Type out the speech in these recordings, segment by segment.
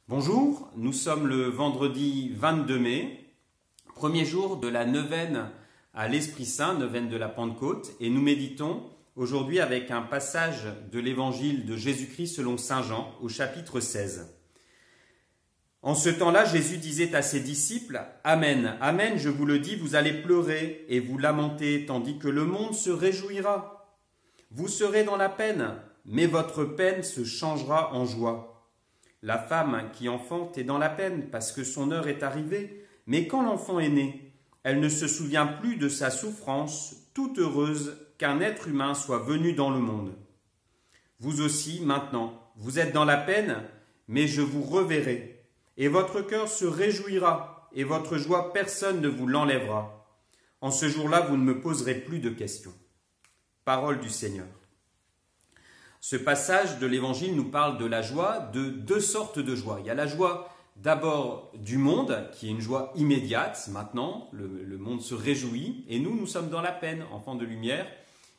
Bonjour, nous sommes le vendredi 22 mai, premier jour de la neuvaine à l'Esprit Saint, neuvaine de la Pentecôte, et nous méditons aujourd'hui avec un passage de l'évangile de Jésus-Christ selon saint Jean au chapitre 16. En ce temps-là, Jésus disait à ses disciples, « Amen, Amen, je vous le dis, vous allez pleurer et vous lamenter, tandis que le monde se réjouira. Vous serez dans la peine, mais votre peine se changera en joie. La femme qui enfante est dans la peine parce que son heure est arrivée, mais quand l'enfant est né, elle ne se souvient plus de sa souffrance, toute heureuse qu'un être humain soit venu dans le monde. Vous aussi, maintenant, vous êtes dans la peine, mais je vous reverrai, et votre cœur se réjouira, et votre joie personne ne vous l'enlèvera. En ce jour-là, vous ne me poserez plus de questions. » Parole du Seigneur. Ce passage de l'Évangile nous parle de la joie, de deux sortes de joie. Il y a la joie d'abord du monde, qui est une joie immédiate. Maintenant, le monde se réjouit. Et nous sommes dans la peine, enfants de lumière.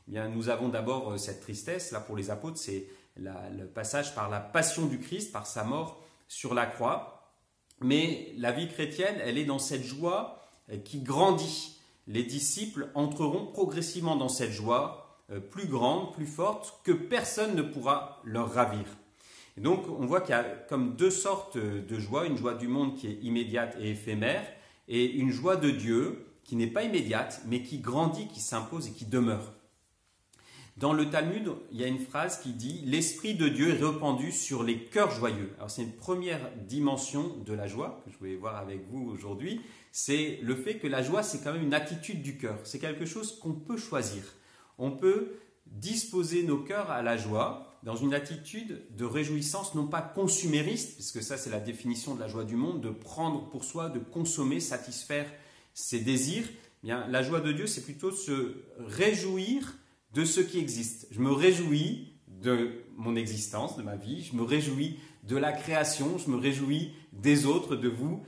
Eh bien, nous avons d'abord cette tristesse. Là, pour les apôtres, c'est le passage par la passion du Christ, par sa mort sur la croix. Mais la vie chrétienne, elle est dans cette joie qui grandit. Les disciples entreront progressivement dans cette joie, plus grande, plus forte, que personne ne pourra leur ravir. Et donc, on voit qu'il y a comme deux sortes de joie, une joie du monde qui est immédiate et éphémère, et une joie de Dieu qui n'est pas immédiate, mais qui grandit, qui s'impose et qui demeure. Dans le Talmud, il y a une phrase qui dit « L'Esprit de Dieu est répandu sur les cœurs joyeux ». Alors, c'est une première dimension de la joie que je voulais voir avec vous aujourd'hui. C'est le fait que la joie, c'est quand même une attitude du cœur. C'est quelque chose qu'on peut choisir. On peut disposer nos cœurs à la joie dans une attitude de réjouissance non pas consumériste, puisque ça c'est la définition de la joie du monde, de prendre pour soi, de consommer, satisfaire ses désirs. Eh bien, la joie de Dieu, c'est plutôt se réjouir de ce qui existe. Je me réjouis de mon existence, de ma vie, je me réjouis de la création, je me réjouis des autres, de vous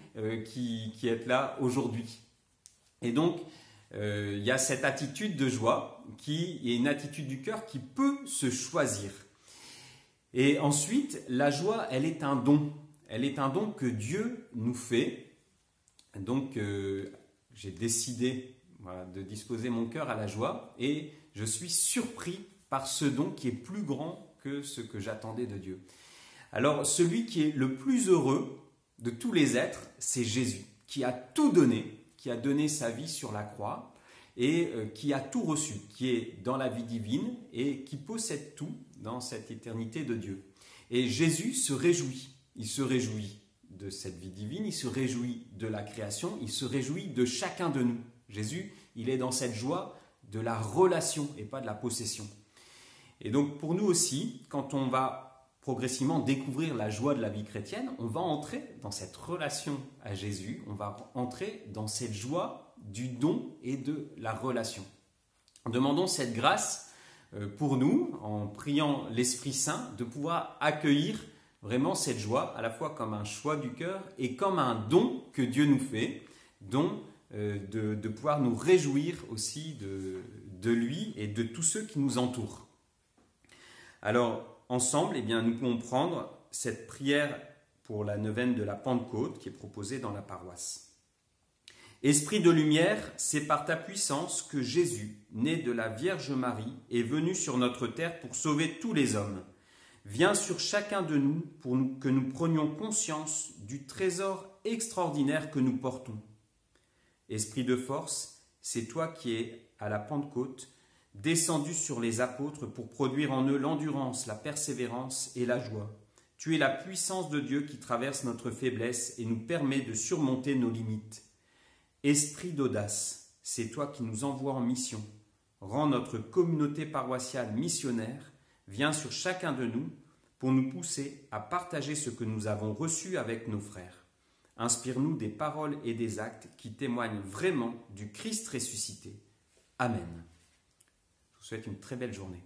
qui êtes là aujourd'hui. Et donc, il y a cette attitude de joie qui est une attitude du cœur qui peut se choisir. Et ensuite, la joie, elle est un don. Elle est un don que Dieu nous fait. Donc, j'ai décidé de disposer mon cœur à la joie et je suis surpris par ce don qui est plus grand que ce que j'attendais de Dieu. Alors, celui qui est le plus heureux de tous les êtres, c'est Jésus, qui a tout donné, qui a donné sa vie sur la croix et qui a tout reçu, qui est dans la vie divine et qui possède tout dans cette éternité de Dieu. Et Jésus se réjouit. Il se réjouit de cette vie divine, il se réjouit de la création, il se réjouit de chacun de nous. Jésus, il est dans cette joie de la relation et pas de la possession. Et donc pour nous aussi, quand on va progressivement découvrir la joie de la vie chrétienne, on va entrer dans cette relation à Jésus, on va entrer dans cette joie du don et de la relation. Demandons cette grâce pour nous, en priant l'Esprit Saint, de pouvoir accueillir vraiment cette joie, à la fois comme un choix du cœur et comme un don que Dieu nous fait, don de pouvoir nous réjouir aussi de lui et de tous ceux qui nous entourent. Alors, ensemble, eh bien, nous pouvons prendre cette prière pour la neuvaine de la Pentecôte qui est proposée dans la paroisse. Esprit de lumière, c'est par ta puissance que Jésus, né de la Vierge Marie, est venu sur notre terre pour sauver tous les hommes. Viens sur chacun de nous pour que nous prenions conscience du trésor extraordinaire que nous portons. Esprit de force, c'est toi qui es à la Pentecôte, descendu sur les apôtres pour produire en eux l'endurance, la persévérance et la joie. Tu es la puissance de Dieu qui traverse notre faiblesse et nous permet de surmonter nos limites. Esprit d'audace, c'est toi qui nous envoies en mission. Rends notre communauté paroissiale missionnaire. Viens sur chacun de nous pour nous pousser à partager ce que nous avons reçu avec nos frères. Inspire-nous des paroles et des actes qui témoignent vraiment du Christ ressuscité. Amen. Je vous souhaite une très belle journée.